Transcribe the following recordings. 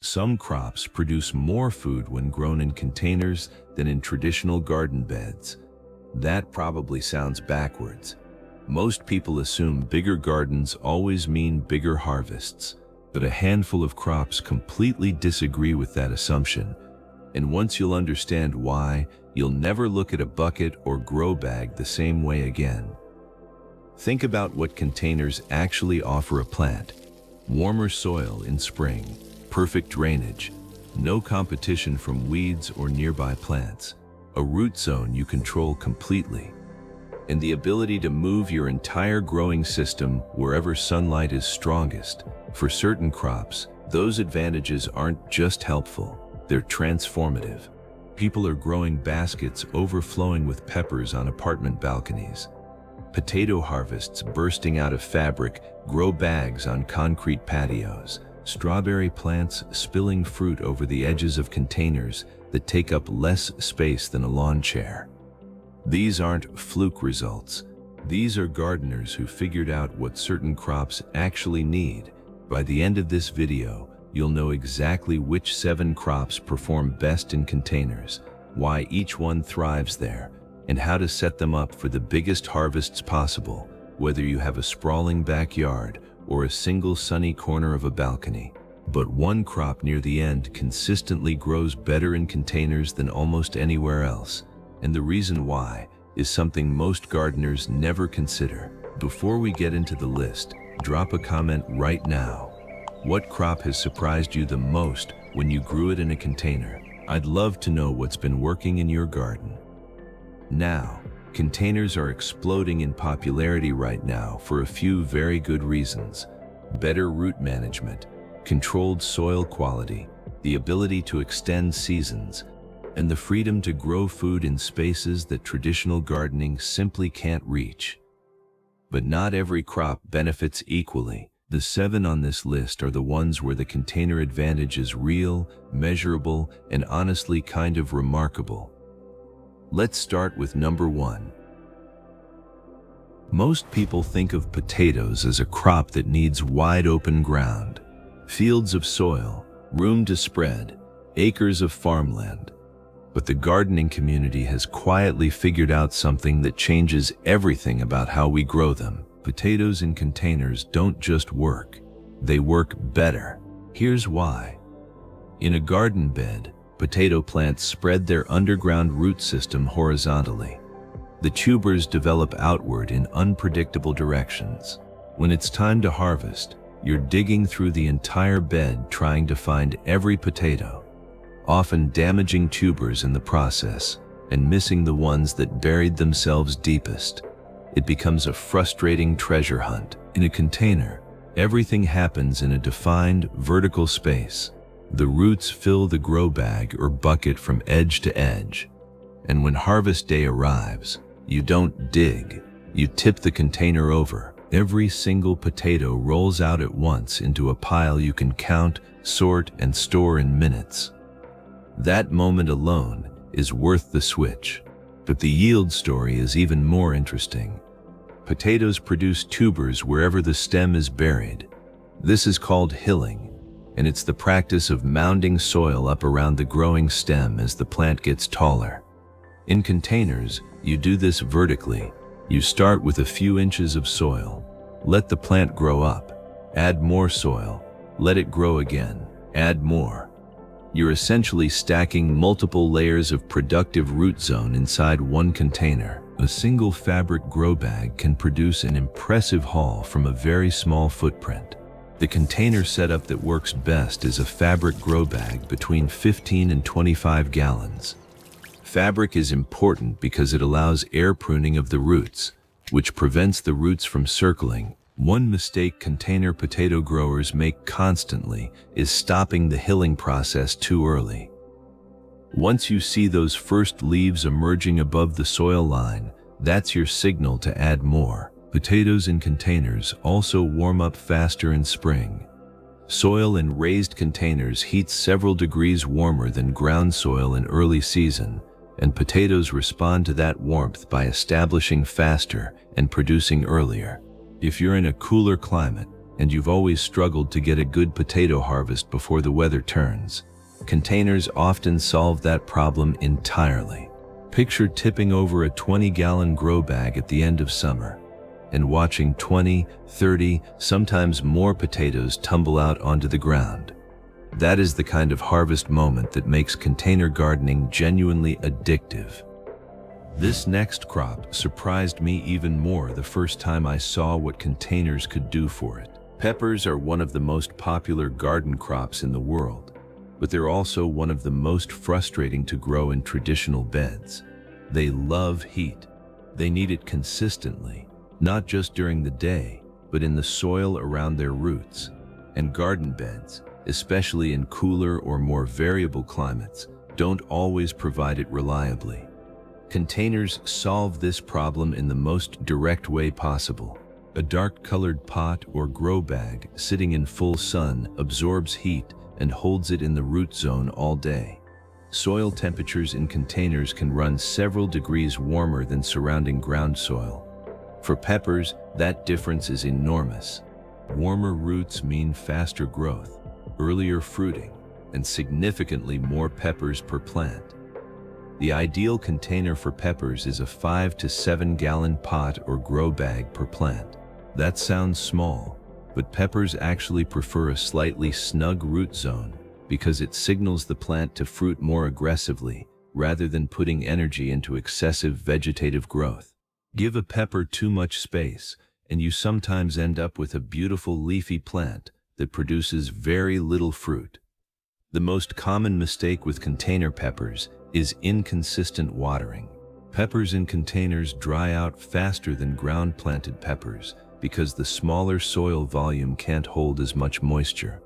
Some crops produce more food when grown in containers than in traditional garden beds. That probably sounds backwards. Most people assume bigger gardens always mean bigger harvests, but a handful of crops completely disagree with that assumption. And once you'll understand why, you'll never look at a bucket or grow bag the same way again. Think about what containers actually offer a plant. Warmer soil in spring, perfect drainage, no competition from weeds or nearby plants, a root zone you control completely, and the ability to move your entire growing system wherever sunlight is strongest. For certain crops, those advantages aren't just helpful, they're transformative. People are growing baskets overflowing with peppers on apartment balconies. Potato harvests bursting out of fabric grow bags on concrete patios. Strawberry plants spilling fruit over the edges of containers that take up less space than a lawn chair. These aren't fluke results. These are gardeners who figured out what certain crops actually need. By the end of this video, you'll know exactly which 7 crops perform best in containers, why each one thrives there, and how to set them up for the biggest harvests possible, whether you have a sprawling backyard or a single sunny corner of a balcony. But one crop near the end consistently grows better in containers than almost anywhere else, and the reason why is something most gardeners never consider. Before we get into the list, drop a comment right now. What crop has surprised you the most when you grew it in a container? I'd love to know what's been working in your garden. Now, containers are exploding in popularity right now for a few very good reasons. Better root management, controlled soil quality, the ability to extend seasons, and the freedom to grow food in spaces that traditional gardening simply can't reach. But not every crop benefits equally. The 7 on this list are the ones where the container advantage is real, measurable, and honestly kind of remarkable. Let's start with number 1. Most people think of potatoes as a crop that needs wide open ground, fields of soil, room to spread, acres of farmland. But the gardening community has quietly figured out something that changes everything about how we grow them. Potatoes in containers don't just work, they work better. Here's why. In a garden bed, potato plants spread their underground root system horizontally. The tubers develop outward in unpredictable directions. When it's time to harvest, you're digging through the entire bed trying to find every potato, often damaging tubers in the process and missing the ones that buried themselves deepest. It becomes a frustrating treasure hunt. In a container, everything happens in a defined vertical space. The roots fill the grow bag or bucket from edge to edge. And when harvest day arrives, you don't dig, you tip the container over. Every single potato rolls out at once into a pile you can count, sort, and store in minutes. That moment alone is worth the switch. But the yield story is even more interesting. Potatoes produce tubers wherever the stem is buried. This is called hilling, and it's the practice of mounding soil up around the growing stem as the plant gets taller. In containers, you do this vertically. You start with a few inches of soil, let the plant grow up, add more soil, let it grow again, add more. You're essentially stacking multiple layers of productive root zone inside one container. A single fabric grow bag can produce an impressive haul from a very small footprint. The container setup that works best is a fabric grow bag between 15 and 25 gallons. Fabric is important because it allows air pruning of the roots, which prevents the roots from circling. One mistake container potato growers make constantly is stopping the hilling process too early. Once you see those first leaves emerging above the soil line, that's your signal to add more. Potatoes in containers also warm up faster in spring. Soil in raised containers heats several degrees warmer than ground soil in early season, and potatoes respond to that warmth by establishing faster and producing earlier. If you're in a cooler climate, and you've always struggled to get a good potato harvest before the weather turns. Containers often solve that problem entirely. Picture tipping over a 20-gallon grow bag at the end of summer and watching 20, 30, sometimes more potatoes tumble out onto the ground. That is the kind of harvest moment that makes container gardening genuinely addictive. This next crop surprised me even more the first time I saw what containers could do for it. Peppers are one of the most popular garden crops in the world, but they're also one of the most frustrating to grow in traditional beds. They love heat. They need it consistently, not just during the day, but in the soil around their roots. And garden beds, especially in cooler or more variable climates, don't always provide it reliably. Containers solve this problem in the most direct way possible. A dark-colored pot or grow bag sitting in full sun absorbs heat and holds it in the root zone all day. Soil temperatures in containers can run several degrees warmer than surrounding ground soil. For peppers, that difference is enormous. Warmer roots mean faster growth, earlier fruiting, and significantly more peppers per plant. The ideal container for peppers is a 5 to 7 gallon pot or grow bag per plant. That sounds small, but peppers actually prefer a slightly snug root zone because it signals the plant to fruit more aggressively rather than putting energy into excessive vegetative growth. Give a pepper too much space, and you sometimes end up with a beautiful leafy plant that produces very little fruit. The most common mistake with container peppers is inconsistent watering. Peppers in containers dry out faster than ground-planted peppers because the smaller soil volume can't hold as much moisture.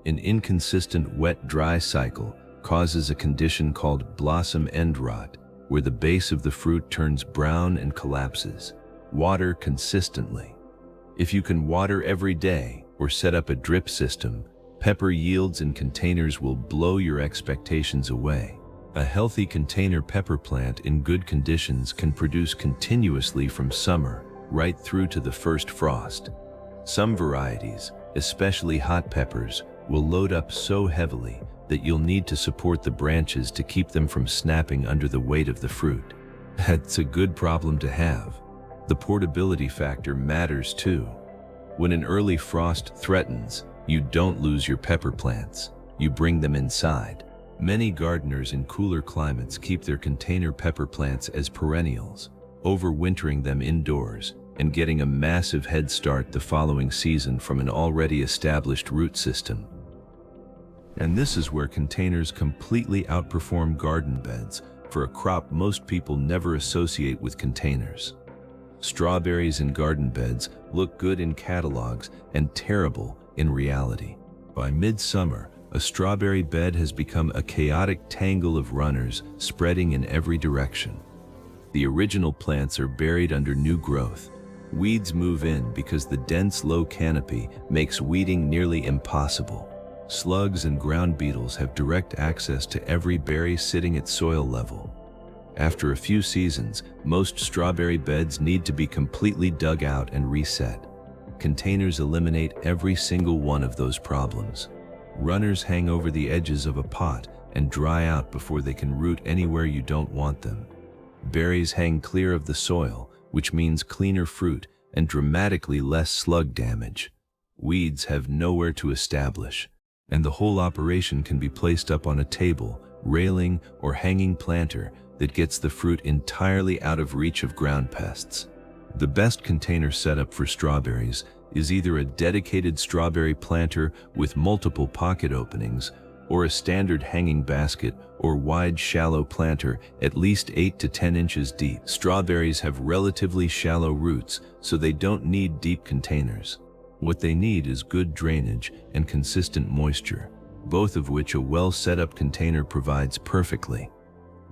An inconsistent wet-dry cycle causes a condition called blossom end rot, where the base of the fruit turns brown and collapses. Water consistently. If you can water every day or set up a drip system, pepper yields in containers will blow your expectations away. A healthy container pepper plant in good conditions can produce continuously from summer right through to the first frost. Some varieties, especially hot peppers, will load up so heavily that you'll need to support the branches to keep them from snapping under the weight of the fruit. That's a good problem to have. The portability factor matters too. When an early frost threatens, you don't lose your pepper plants. You bring them inside. Many gardeners in cooler climates keep their container pepper plants as perennials, overwintering them indoors and getting a massive head start the following season from an already established root system. And this is where containers completely outperform garden beds for a crop most people never associate with containers. Strawberries in garden beds look good in catalogs and terrible in reality. By midsummer, a strawberry bed has become a chaotic tangle of runners spreading in every direction. The original plants are buried under new growth. Weeds move in because the dense low canopy makes weeding nearly impossible. Slugs and ground beetles have direct access to every berry sitting at soil level. After a few seasons, most strawberry beds need to be completely dug out and reset. Containers eliminate every single one of those problems. Runners hang over the edges of a pot and dry out before they can root anywhere you don't want them. Berries hang clear of the soil, which means cleaner fruit and dramatically less slug damage. Weeds have nowhere to establish, and the whole operation can be placed up on a table, railing, or hanging planter that gets the fruit entirely out of reach of ground pests. The best container setup for strawberries is either a dedicated strawberry planter with multiple pocket openings or a standard hanging basket or wide shallow planter at least 8 to 10 inches deep. Strawberries have relatively shallow roots, so they don't need deep containers. What they need is good drainage and consistent moisture, both of which a well-set-up container provides perfectly.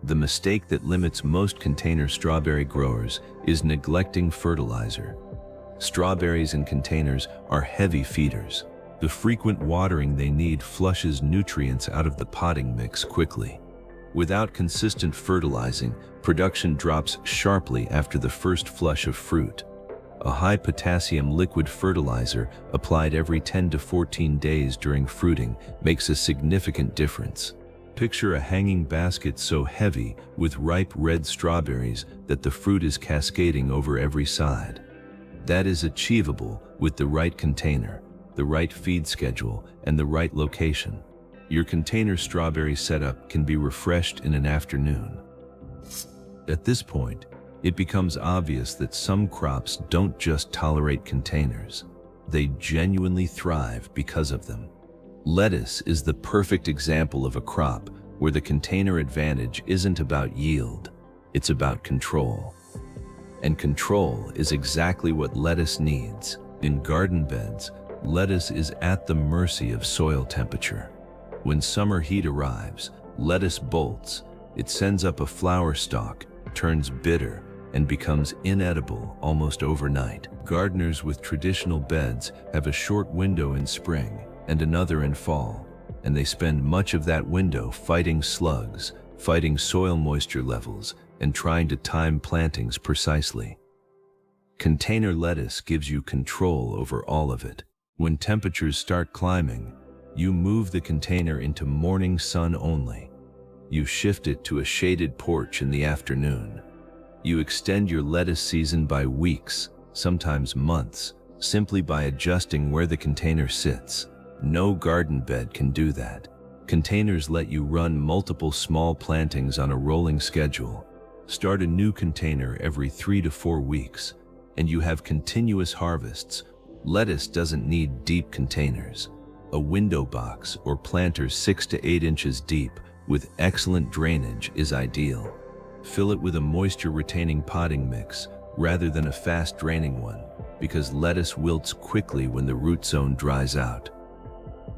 The mistake that limits most container strawberry growers is neglecting fertilizer. Strawberries in containers are heavy feeders. The frequent watering they need flushes nutrients out of the potting mix quickly. Without consistent fertilizing, production drops sharply after the first flush of fruit. A high potassium liquid fertilizer applied every 10 to 14 days during fruiting makes a significant difference. Picture a hanging basket so heavy with ripe red strawberries that the fruit is cascading over every side. That is achievable with the right container, the right feed schedule, and the right location. Your container strawberry setup can be refreshed in an afternoon. At this point, it becomes obvious that some crops don't just tolerate containers. They genuinely thrive because of them. Lettuce is the perfect example of a crop where the container advantage isn't about yield, it's about control. And control is exactly what lettuce needs. In garden beds, lettuce is at the mercy of soil temperature. When summer heat arrives, lettuce bolts. It sends up a flower stalk, turns bitter, and becomes inedible almost overnight. Gardeners with traditional beds have a short window in spring and another in fall, and they spend much of that window fighting slugs, fighting soil moisture levels, and trying to time plantings precisely. Container lettuce gives you control over all of it. When temperatures start climbing, you move the container into morning sun only. You shift it to a shaded porch in the afternoon. You extend your lettuce season by weeks, sometimes months, simply by adjusting where the container sits. No garden bed can do that. Containers let you run multiple small plantings on a rolling schedule. Start a new container every 3 to 4 weeks, and you have continuous harvests. Lettuce doesn't need deep containers. A window box or planter 6 to 8 inches deep with excellent drainage is ideal. Fill it with a moisture-retaining potting mix rather than a fast-draining one, because lettuce wilts quickly when the root zone dries out.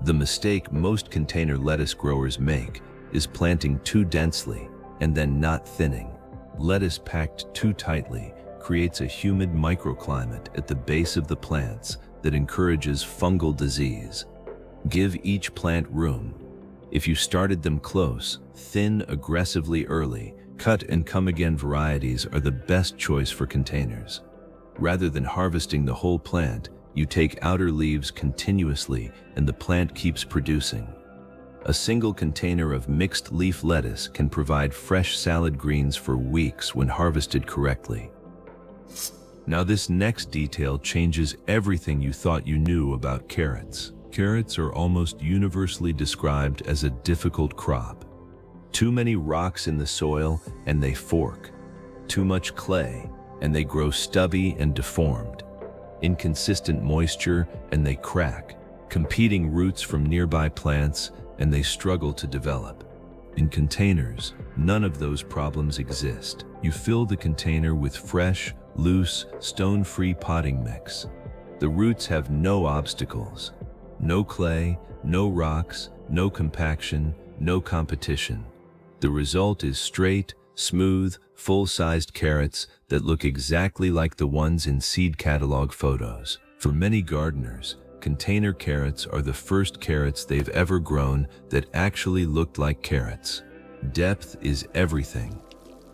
The mistake most container lettuce growers make is planting too densely and then not thinning. Lettuce packed too tightly creates a humid microclimate at the base of the plants that encourages fungal disease. Give each plant room. If you started them close, thin aggressively early, cut and come again varieties are the best choice for containers. Rather than harvesting the whole plant, you take outer leaves continuously and the plant keeps producing. A single container of mixed leaf lettuce can provide fresh salad greens for weeks when harvested correctly. Now this next detail changes everything you thought you knew about carrots. Carrots are almost universally described as a difficult crop. Too many rocks in the soil and they fork. Too much clay and they grow stubby and deformed. Inconsistent moisture and they crack. Competing roots from nearby plants and they struggle to develop. In containers, none of those problems exist. You fill the container with fresh, loose, stone-free potting mix. The roots have no obstacles. No clay, no rocks, no compaction, no competition. The result is straight, smooth, full-sized carrots that look exactly like the ones in seed catalog photos. For many gardeners, container carrots are the first carrots they've ever grown that actually looked like carrots. Depth is everything.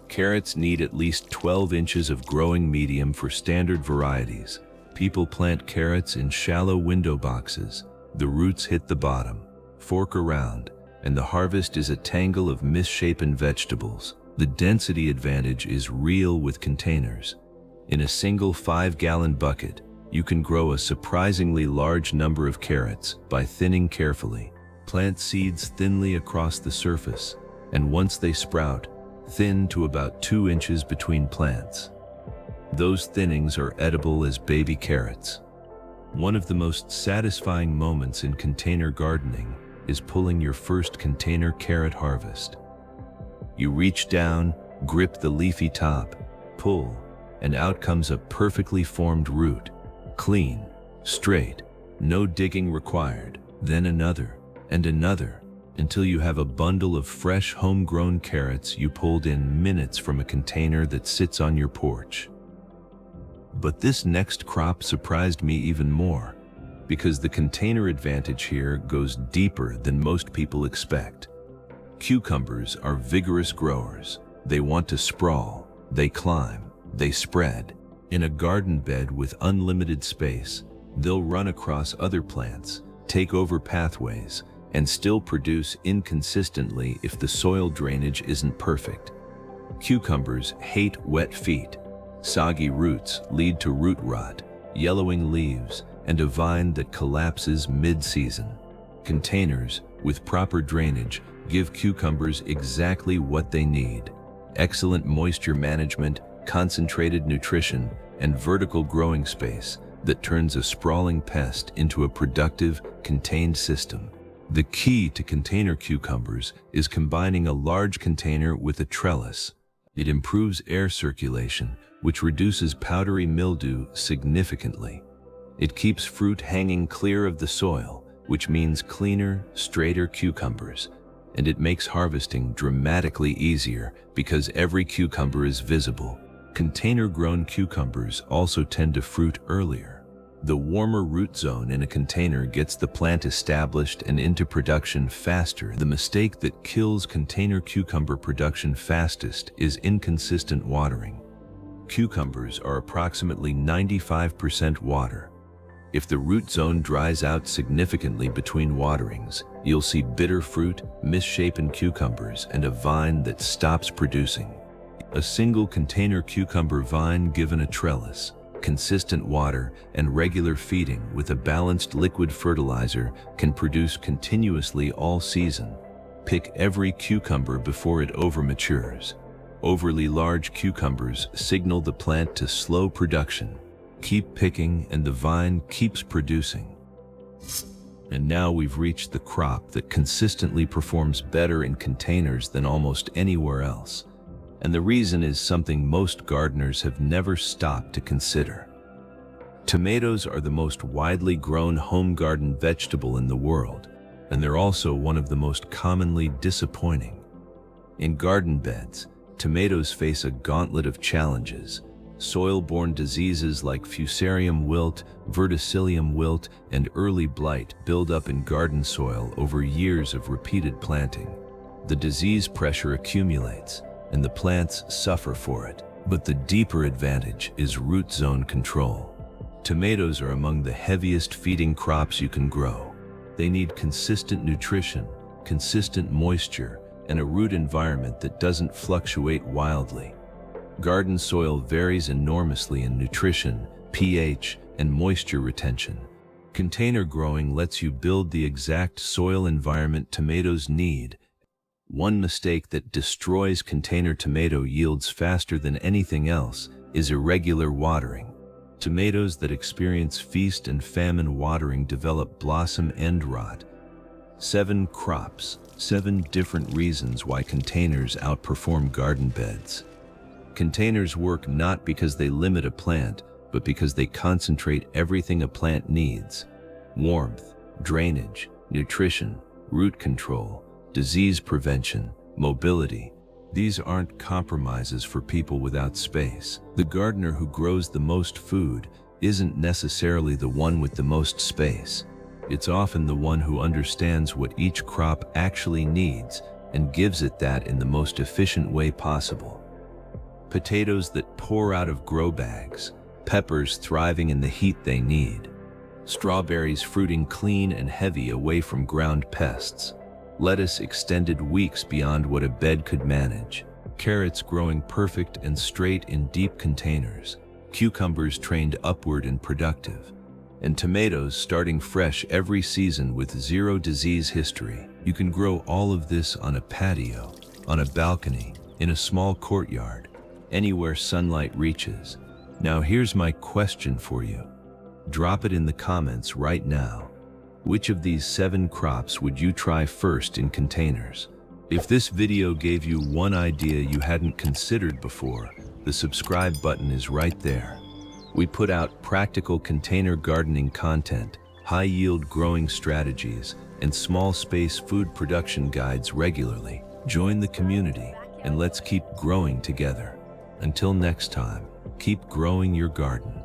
Carrots need at least 12 inches of growing medium for standard varieties. People plant carrots in shallow window boxes. The roots hit the bottom, fork around, and the harvest is a tangle of misshapen vegetables. The density advantage is real with containers. In a single 5-gallon bucket, you can grow a surprisingly large number of carrots by thinning carefully. Plant seeds thinly across the surface, and once they sprout, thin to about 2 inches between plants. Those thinnings are edible as baby carrots. One of the most satisfying moments in container gardening is pulling your first container carrot harvest. You reach down, grip the leafy top, pull, and out comes a perfectly formed root. Clean, straight, no digging required. Then another, and another, until you have a bundle of fresh homegrown carrots you pulled in minutes from a container that sits on your porch. But this next crop surprised me even more, because the container advantage here goes deeper than most people expect. Cucumbers are vigorous growers. They want to sprawl, they climb, they spread. In a garden bed with unlimited space, they'll run across other plants, take over pathways, and still produce inconsistently if the soil drainage isn't perfect. Cucumbers hate wet feet. Soggy roots lead to root rot, yellowing leaves, and a vine that collapses mid-season. Containers with proper drainage give cucumbers exactly what they need: excellent moisture management, concentrated nutrition, and vertical growing space that turns a sprawling pest into a productive, contained system. The key to container cucumbers is combining a large container with a trellis. It improves air circulation, which reduces powdery mildew significantly. It keeps fruit hanging clear of the soil, which means cleaner, straighter cucumbers. And it makes harvesting dramatically easier because every cucumber is visible. Container-grown cucumbers also tend to fruit earlier. The warmer root zone in a container gets the plant established and into production faster. The mistake that kills container cucumber production fastest is inconsistent watering. Cucumbers are approximately 95% water. If the root zone dries out significantly between waterings, you'll see bitter fruit, misshapen cucumbers, and a vine that stops producing. A single container cucumber vine given a trellis, consistent water, and regular feeding with a balanced liquid fertilizer can produce continuously all season. Pick every cucumber before it overmatures. Overly large cucumbers signal the plant to slow production. Keep picking and the vine keeps producing. And now we've reached the crop that consistently performs better in containers than almost anywhere else. And the reason is something most gardeners have never stopped to consider. Tomatoes are the most widely grown home garden vegetable in the world, and they're also one of the most commonly disappointing. In garden beds, tomatoes face a gauntlet of challenges. Soil-borne diseases like fusarium wilt, verticillium wilt, and early blight build up in garden soil over years of repeated planting. The disease pressure accumulates, and the plants suffer for it. But the deeper advantage is root zone control. Tomatoes are among the heaviest feeding crops you can grow. They need consistent nutrition, consistent moisture, and a root environment that doesn't fluctuate wildly. Garden soil varies enormously in nutrition, pH, and moisture retention. Container growing lets you build the exact soil environment tomatoes need. One mistake that destroys container tomato yields faster than anything else is irregular watering. Tomatoes that experience feast and famine watering develop blossom end rot. 7 crops, 7 different reasons why containers outperform garden beds. Containers work not because they limit a plant, but because they concentrate everything a plant needs: warmth, drainage, nutrition, root control, disease prevention, mobility. These aren't compromises for people without space. The gardener who grows the most food isn't necessarily the one with the most space. It's often the one who understands what each crop actually needs and gives it that in the most efficient way possible. Potatoes that pour out of grow bags, peppers thriving in the heat they need, strawberries fruiting clean and heavy away from ground pests, lettuce extended weeks beyond what a bed could manage, carrots growing perfect and straight in deep containers, cucumbers trained upward and productive, and tomatoes starting fresh every season with 0 disease history. You can grow all of this on a patio, on a balcony, in a small courtyard, anywhere sunlight reaches. Now here's my question for you. Drop it in the comments right now. Which of these 7 crops would you try first in containers? If this video gave you one idea you hadn't considered before, the subscribe button is right there. We put out practical container gardening content, high-yield growing strategies, and small space food production guides regularly. Join the community, and let's keep growing together. Until next time, keep growing your garden.